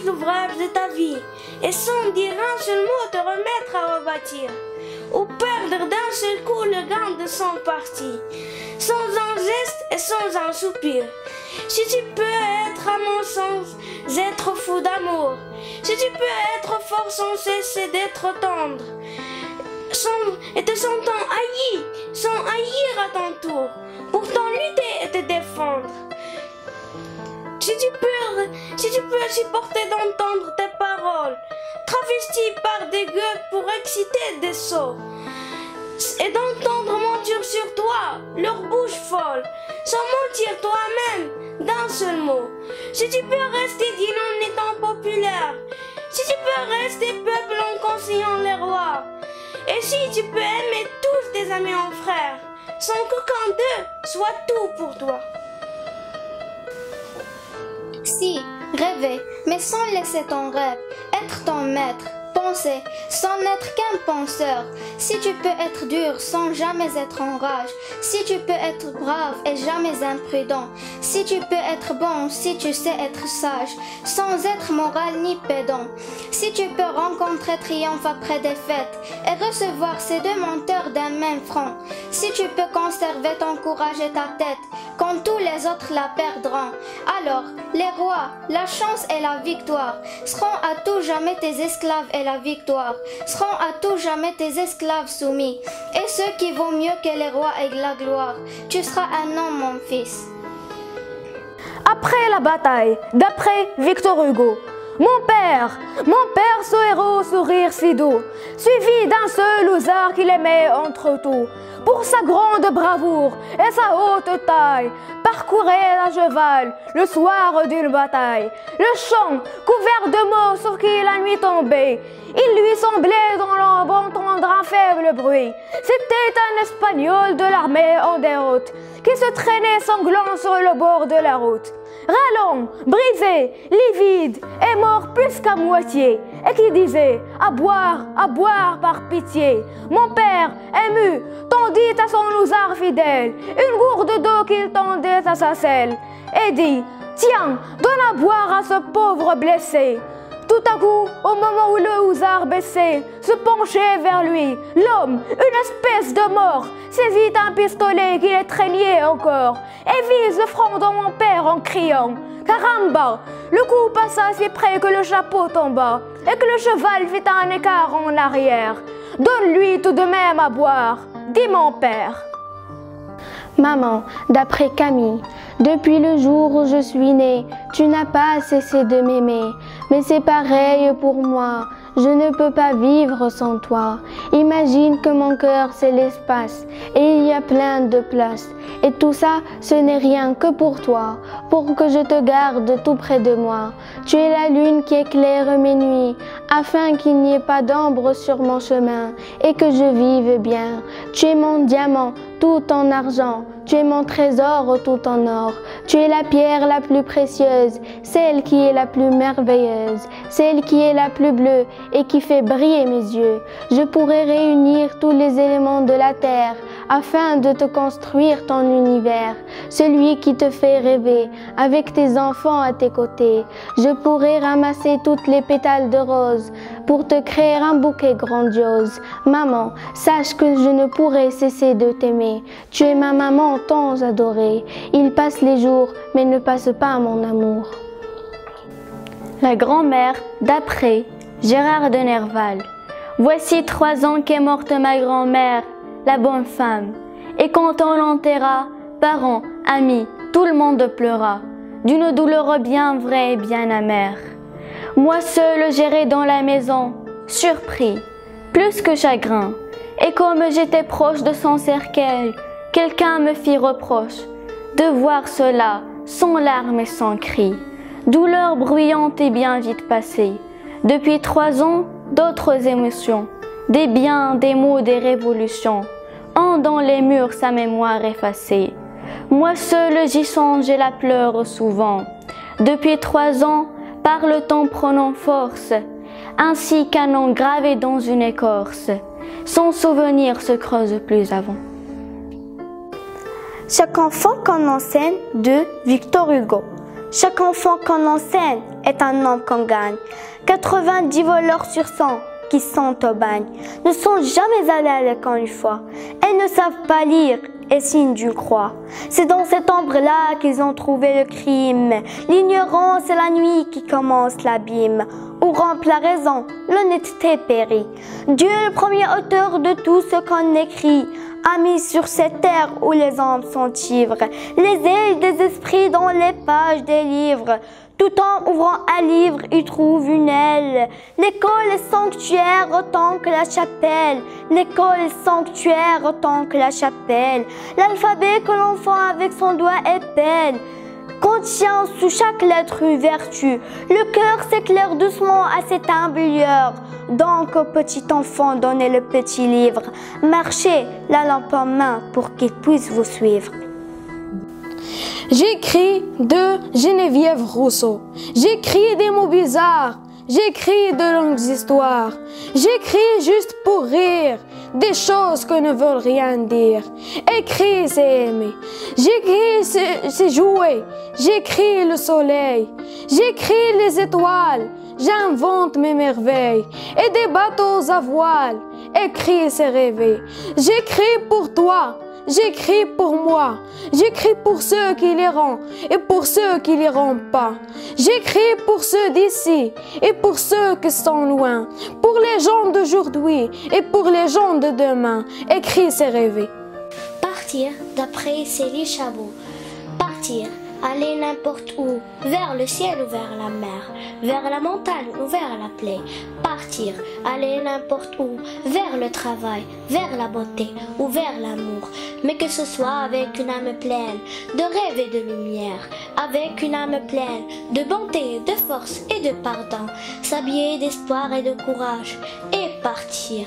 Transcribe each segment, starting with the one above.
l'ouvrage de ta vie, et sans dire un seul mot te remettre à rebâtir, ou perdre d'un seul coup le gain de son parti, sans un geste et sans un soupir. Si tu peux être à mon sens, être fou d'amour, si tu peux être fort sans cesser d'être tendre, et te sentant haï, sans haïr à ton tour, pourtant lutter et te défendre. Si tu peux supporter d'entendre tes paroles, travesties par des gueux pour exciter des sots, et d'entendre mentir sur toi, leur bouche folle, sans mentir toi-même d'un seul mot. Si tu peux rester digne en étant populaire, si tu peux rester peuple en conseillant les rois, et si tu peux aimer tous tes amis en frères, sans qu'aucun d'eux soit tout pour toi. Si, rêver, mais sans laisser ton rêve être ton maître, penser sans n'être qu'un penseur. Si tu peux être dur sans jamais être en rage, si tu peux être brave et jamais imprudent, si tu peux être bon, si tu sais être sage, sans être moral ni pédant, si tu peux rencontrer triomphe après défaite et recevoir ces deux menteurs d'un même front, si tu peux conserver ton courage et ta tête quand tous les autres la perdront, alors les rois, la chance et la victoire seront à tout jamais tes esclaves et la victoire seront à tout jamais tes esclaves soumis. Et ceux qui vaut mieux que les rois et la gloire, tu seras un homme, mon fils. Après la bataille, d'après Victor Hugo. Mon père, ce héros au sourire si doux, suivi d'un seul lousard qu'il aimait entre tout, pour sa grande bravoure et sa haute taille, parcourait à cheval le soir d'une bataille, le champ couvert de morts sur qui la nuit tombait. Il lui semblait dans l'ombre entendre un faible bruit. C'était un Espagnol de l'armée en déroute qui se traînait sanglant sur le bord de la route. Râlant, brisé, livide et mort plus qu'à moitié, et qui disait à boire par pitié. Mon père, ému, tendit à son lousard fidèle une gourde d'eau qu'il tendait à sa selle, et dit: tiens, donne à boire à ce pauvre blessé. Tout à coup, au moment où le lousard baissait, se penchait vers lui, l'homme, une espèce de mort, saisit un pistolet qui étreignait encore et vise le front de mon père en criant: caramba! Le coup passa si près que le chapeau tomba et que le cheval fit un écart en arrière. Donne-lui tout de même à boire, dit mon père. Maman, d'après Camille, depuis le jour où je suis née, tu n'as pas cessé de m'aimer, mais c'est pareil pour moi, je ne peux pas vivre sans toi. Imagine que mon cœur c'est l'espace et il y a plein de place, et tout ça ce n'est rien que pour toi, pour que je te garde tout près de moi. Tu es la lune qui éclaire mes nuits, afin qu'il n'y ait pas d'ombre sur mon chemin et que je vive bien. Tu es mon diamant tout en argent, tu es mon trésor tout en or, tu es la pierre la plus précieuse, celle qui est la plus merveilleuse, celle qui est la plus bleue et qui fait briller mes yeux. Je pourrais réunir tous les éléments de la terre afin de te construire ton univers, celui qui te fait rêver avec tes enfants à tes côtés. Je pourrais ramasser toutes les pétales de rose pour te créer un bouquet grandiose. Maman, sache que je ne pourrai cesser de t'aimer. Tu es ma maman tant adorée. Il passe les jours, mais ne passe pas mon amour. La grand-mère d'après Gérard de Nerval. Voici 3 ans qu'est morte ma grand-mère, la bonne femme. Et quand on l'enterra, parents, amis, tout le monde pleura, d'une douleur bien vraie et bien amère. Moi seul j'irai dans la maison, surpris, plus que chagrin. Et comme j'étais proche de son cercueil, quelqu'un me fit reproche de voir cela, sans larmes et sans cris. Douleur bruyante et bien vite passée. Depuis 3 ans, d'autres émotions, des biens, des mots, des révolutions, ont dans les murs sa mémoire effacée. Moi seul j'y songe et la pleure souvent. Depuis 3 ans, par le temps prenant force, ainsi qu'un nom gravé dans une écorce, son souvenir se creuse plus avant. Chaque enfant qu'on enseigne de Victor Hugo. Chaque enfant qu'on enseigne est un homme qu'on gagne. 90 voleurs sur 100 qui sont au bagne ne sont jamais allés à l'école une fois. Elles ne savent pas lire et signent d'une croix. C'est dans cette ombre-là qu'ils ont trouvé le crime. L'ignorance et la nuit qui commence l'abîme. Où rampe la raison, l'honnêteté périt. Dieu, le premier auteur de tout ce qu'on écrit, a mis sur cette terre où les hommes sont ivres les ailes des esprits dans les pages des livres. Tout en ouvrant un livre, il trouve une aile. L'école est sanctuaire autant que la chapelle. L'école est sanctuaire autant que la chapelle. L'alphabet que l'enfant avec son doigt épelle contient sous chaque lettre une vertu. Le cœur s'éclaire doucement à cette humble lueur. Donc au petit enfant, donnez le petit livre. Marchez la lampe en main pour qu'il puisse vous suivre. J'écris de Geneviève Rousseau. J'écris des mots bizarres. J'écris de longues histoires. J'écris juste pour rire des choses que ne veulent rien dire. Écrire, c'est aimer. J'écris, c'est jouer. J'écris le soleil. J'écris les étoiles. J'invente mes merveilles et des bateaux à voile. Écrire, c'est rêver. J'écris pour toi. J'écris pour moi, j'écris pour ceux qui liront et pour ceux qui liront pas. J'écris pour ceux d'ici et pour ceux qui sont loin, pour les gens d'aujourd'hui et pour les gens de demain. Écrire, c'est rêver. Partir, d'après Célie Chabot. Partir, aller n'importe où, vers le ciel ou vers la mer, vers la montagne ou vers la plaie. Partir, aller n'importe où, vers le travail, vers la beauté ou vers l'amour, mais que ce soit avec une âme pleine de rêve et de lumière, avec une âme pleine de bonté, de force et de pardon, s'habiller d'espoir et de courage et partir.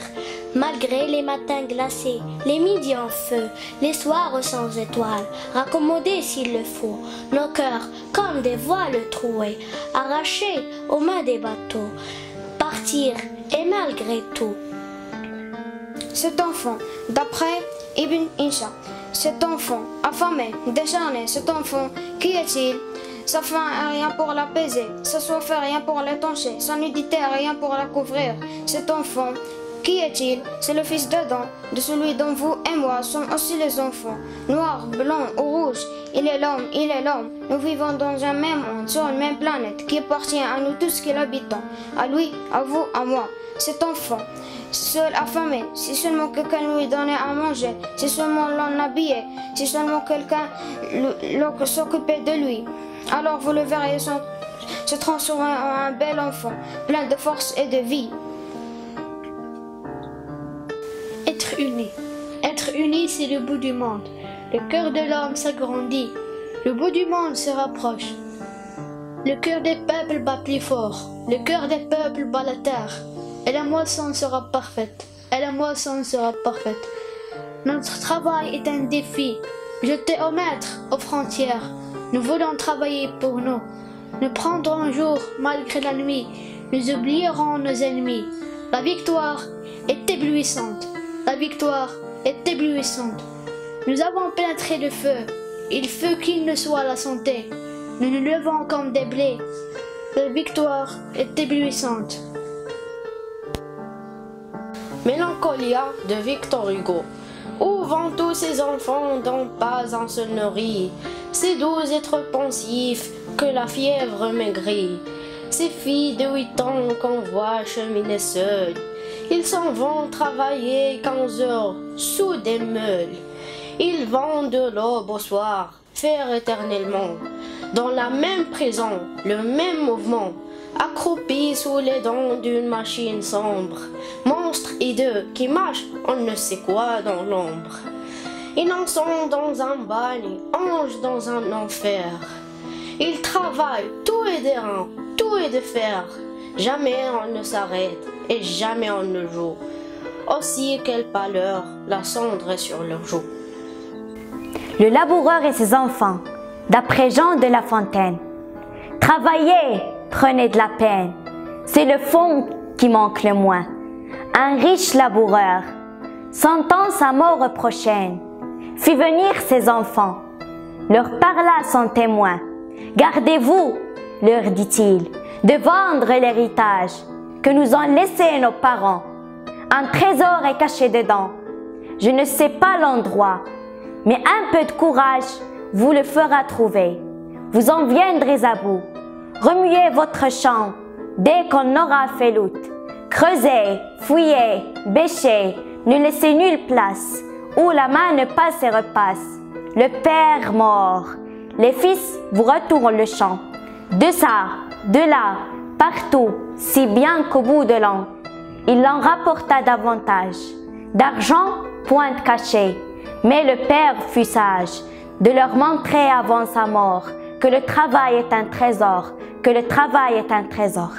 Malgré les matins glacés, les midis en feu, les soirs sans étoiles, raccommodés s'il le faut, nos cœurs comme des voiles troués, arrachés aux mains des bateaux. Partir et malgré tout. Cet enfant, d'après Ibn Isha, cet enfant affamé, décharné, cet enfant, qui est-il? Sa faim a rien pour l'apaiser, sa soif a rien pour l'étancher, sa nudité a rien pour la couvrir. Cet enfant, qui est-il? C'est le fils d'Adam, de celui dont vous et moi sommes aussi les enfants. Noir, blanc ou rouge, il est l'homme, il est l'homme. Nous vivons dans un même monde, sur une même planète, qui appartient à nous tous qui l'habitons. À lui, à vous, à moi. Cet enfant, seul affamé, si seulement quelqu'un lui donnait à manger, si seulement l'on l'habillait, si seulement quelqu'un s'occupait de lui, alors vous le verriez se transformer en un bel enfant, plein de force et de vie. Être uni. Être uni, c'est le bout du monde. Le cœur de l'homme s'agrandit. Le bout du monde se rapproche. Le cœur des peuples bat plus fort. Le cœur des peuples bat la terre. Et la moisson sera parfaite. Et la moisson sera parfaite. Notre travail est un défi. Jeté au maître, aux frontières. Nous voulons travailler pour nous. Nous prendrons jour malgré la nuit. Nous oublierons nos ennemis. La victoire est éblouissante. La victoire est éblouissante. Nous avons pénétré le feu. Il faut qu'il ne soit la santé. Nous nous levons comme des blés. La victoire est éblouissante. Mélancolia de Victor Hugo. Où vont tous ces enfants dont pas un se nourrit? Ces doux êtres pensifs que la fièvre maigrit. Ces filles de 8 ans qu'on voit cheminer seules. Ils s'en vont travailler 15 heures sous des meules. Ils vont de l'aube au soir, faire éternellement. Dans la même prison, le même mouvement, accroupis sous les dents d'une machine sombre. Monstres hideux qui marchent on ne sait quoi dans l'ombre. Innocents dans un bagne, anges dans un enfer. Ils travaillent, tout est d'airain, tout est de fer. Jamais on ne s'arrête et jamais on ne joue. Aussi quelle pâleur, la cendre est sur leurs joues. Le laboureur et ses enfants, d'après Jean de La Fontaine. Travaillez, prenez de la peine, c'est le fond qui manque le moins. Un riche laboureur, sentant sa mort prochaine, fit venir ses enfants, leur parla son témoin. Gardez-vous, leur dit-il, de vendre l'héritage que nous ont laissé nos parents. Un trésor est caché dedans. Je ne sais pas l'endroit, mais un peu de courage vous le fera trouver. Vous en viendrez à bout. Remuez votre champ dès qu'on aura fait l'out. Creusez, fouillez, bêchez, ne laissez nulle place où la main ne passe et repasse. Le père mort, les fils vous retournent le champ. De ça, de là, partout, si bien qu'au bout de l'an, il en rapporta davantage. D'argent, point caché, mais le père fut sage de leur montrer avant sa mort que le travail est un trésor, que le travail est un trésor.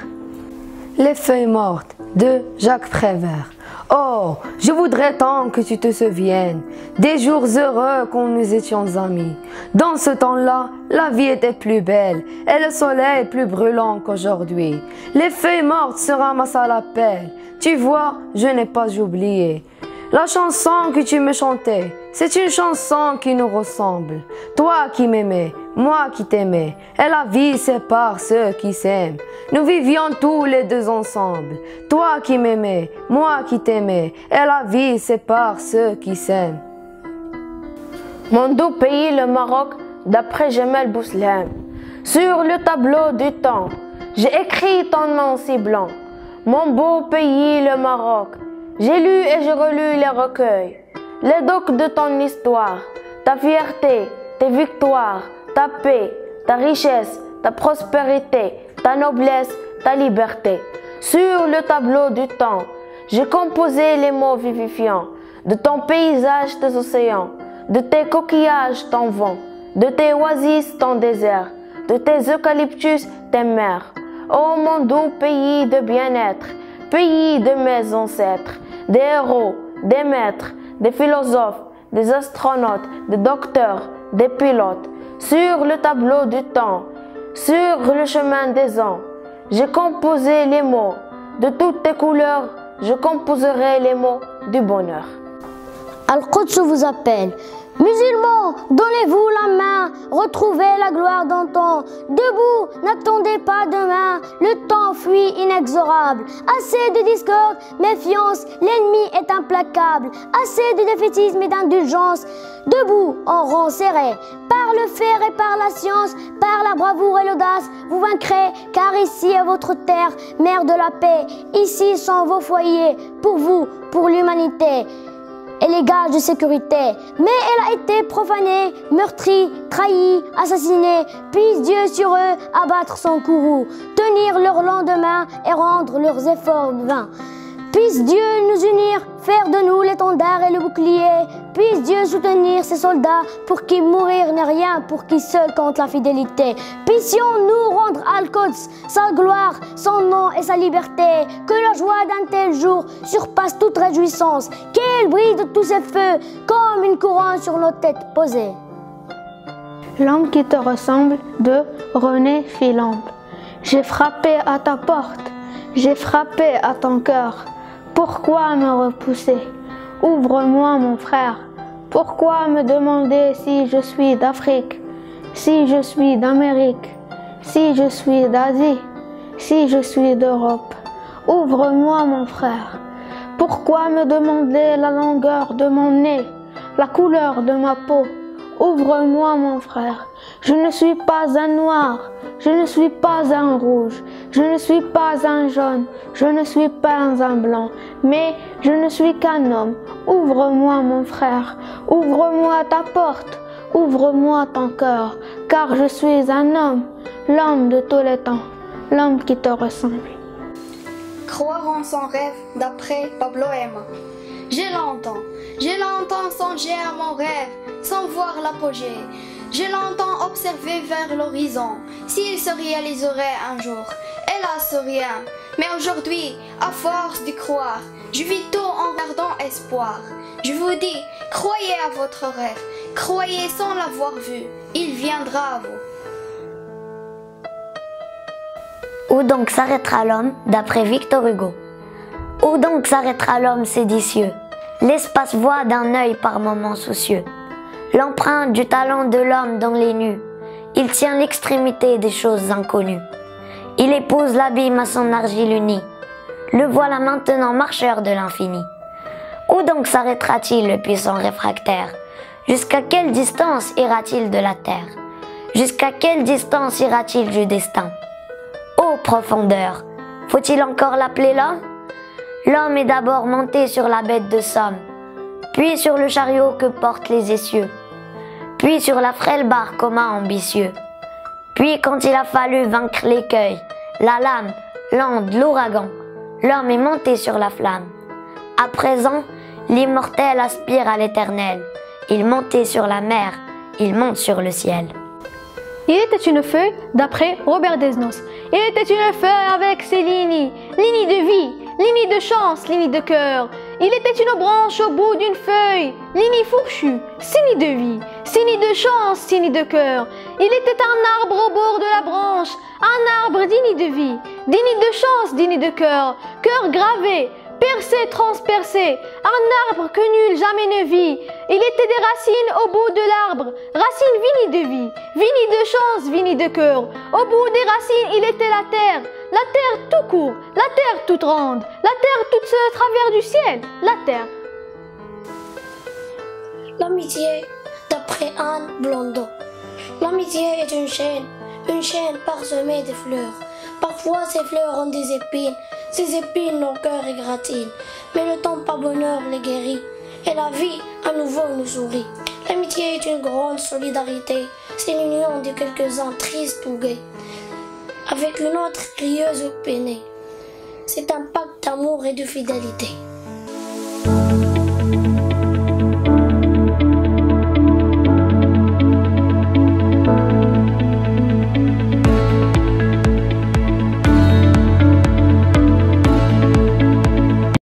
Les feuilles mortes de Jacques Prévert. Oh, je voudrais tant que tu te souviennes des jours heureux quand nous étions amis. Dans ce temps-là, la vie était plus belle et le soleil plus brûlant qu'aujourd'hui. Les feuilles mortes se ramassent à la pelle. Tu vois, je n'ai pas oublié. La chanson que tu me chantais, c'est une chanson qui nous ressemble. Toi qui m'aimais, moi qui t'aimais, et la vie sépare ceux qui s'aiment. Nous vivions tous les deux ensemble. Toi qui m'aimais, moi qui t'aimais, et la vie sépare ceux qui s'aiment. Mon doux pays, le Maroc, d'après Jamel Bouslem. Sur le tableau du temps, j'ai écrit ton nom si blanc. Mon beau pays, le Maroc. J'ai lu et j'ai relu les recueils, les docs de ton histoire, ta fierté, tes victoires, ta paix, ta richesse, ta prospérité, ta noblesse, ta liberté. Sur le tableau du temps, j'ai composé les mots vivifiants de ton paysage, tes océans, de tes coquillages, ton vent, de tes oasis, ton désert, de tes eucalyptus, tes mers. Ô mon doux pays de bien-être, pays de mes ancêtres, des héros, des maîtres, des philosophes, des astronautes, des docteurs, des pilotes. Sur le tableau du temps, sur le chemin des ans, j'ai composé les mots de toutes tes couleurs, je composerai les mots du bonheur. Al-Quds vous appelle. Musulmans, donnez-vous la main, retrouvez la gloire d'antan. Debout, n'attendez pas demain, le temps fuit inexorable. Assez de discorde, méfiance, l'ennemi est implacable. Assez de défaitisme et d'indulgence. Debout, en rang serré, par le fer et par la science, par la bravoure et l'audace, vous vaincrez, car ici est votre terre, mère de la paix. Ici sont vos foyers, pour vous, pour l'humanité. Et les gages de sécurité. Mais elle a été profanée, meurtrie, trahie, assassinée. Puisse Dieu sur eux abattre son courroux, tenir leur lendemain et rendre leurs efforts vains. Puisse Dieu nous unir, faire de nous l'étendard et le bouclier. Puisse Dieu soutenir ces soldats pour qui mourir n'est rien, pour qui seul compte la fidélité. Puissions-nous rendre Al-Quds sa gloire, son nom et sa liberté. Que la joie d'un tel jour surpasse toute réjouissance. Qu'elle brille de tous ses feux comme une couronne sur nos têtes posées. L'homme qui te ressemble de René Philambe. J'ai frappé à ta porte, j'ai frappé à ton cœur. Pourquoi me repousser? Ouvre-moi mon frère. Pourquoi me demander si je suis d'Afrique, si je suis d'Amérique, si je suis d'Asie, si je suis d'Europe? Ouvre-moi mon frère. Pourquoi me demander la longueur de mon nez, la couleur de ma peau? Ouvre-moi mon frère. Je ne suis pas un noir, je ne suis pas un rouge, je ne suis pas un jaune, je ne suis pas un blanc, mais je ne suis qu'un homme. Ouvre-moi mon frère, ouvre-moi ta porte, ouvre-moi ton cœur, car je suis un homme, l'homme de tous les temps, l'homme qui te ressemble. Croire en son rêve d'après Pablo Ema. Je l'entends songer à mon rêve sans voir l'apogée. Je l'entends observer vers l'horizon, s'il se réaliserait un jour. Hélas, rien, mais aujourd'hui, à force d'y croire, je vis tout en gardant espoir. Je vous dis, croyez à votre rêve, croyez sans l'avoir vu, il viendra à vous. Où donc s'arrêtera l'homme, d'après Victor Hugo? Où donc s'arrêtera l'homme séditieux? L'espace voit d'un œil par moments soucieux l'empreinte du talent de l'homme dans les nues. il tient l'extrémité des choses inconnues. Il épouse l'abîme à son argile unie. Le voilà maintenant marcheur de l'infini. Où donc s'arrêtera-t-il le puissant réfractaire? Jusqu'à quelle distance ira-t-il de la terre? Jusqu'à quelle distance ira-t-il du destin? Ô profondeur, faut-il encore l'appeler là? L'homme est d'abord monté sur la bête de somme, puis sur le chariot que portent les essieux, puis sur la frêle barque au mât ambitieux. Puis quand il a fallu vaincre l'écueil, la lame, l'onde, l'ouragan, l'homme est monté sur la flamme. À présent, l'immortel aspire à l'éternel. Il montait sur la mer, il monte sur le ciel. Il était une feuille, d'après Robert Desnos. Il était une feuille avec ses lignes de vie, lignes de chance, lignes de cœur. Il était une branche au bout d'une feuille, ligne fourchue, signe de vie, signe de chance, signe de cœur. Il était un arbre au bord de la branche, un arbre digne de vie, digne de chance, digne de cœur, cœur gravé, percé, transpercé, un arbre que nul jamais ne vit. Il était des racines au bout de l'arbre, racines vignes de vie, vignes de chance, vignes de cœur. Au bout des racines, il était la terre tout court, la terre toute ronde, la terre toute seule à travers du ciel, la terre. L'amitié, d'après Anne Blondeau. L'amitié est une chaîne parsemée de fleurs. Parfois ces fleurs ont des épines, ces épines nos cœurs égratignent. Mais le temps par bonheur les guérit, et la vie à nouveau nous sourit. L'amitié est une grande solidarité, c'est l'union de quelques-uns tristes ou gais, avec une autre rieuse ou peinée. C'est un pacte d'amour et de fidélité.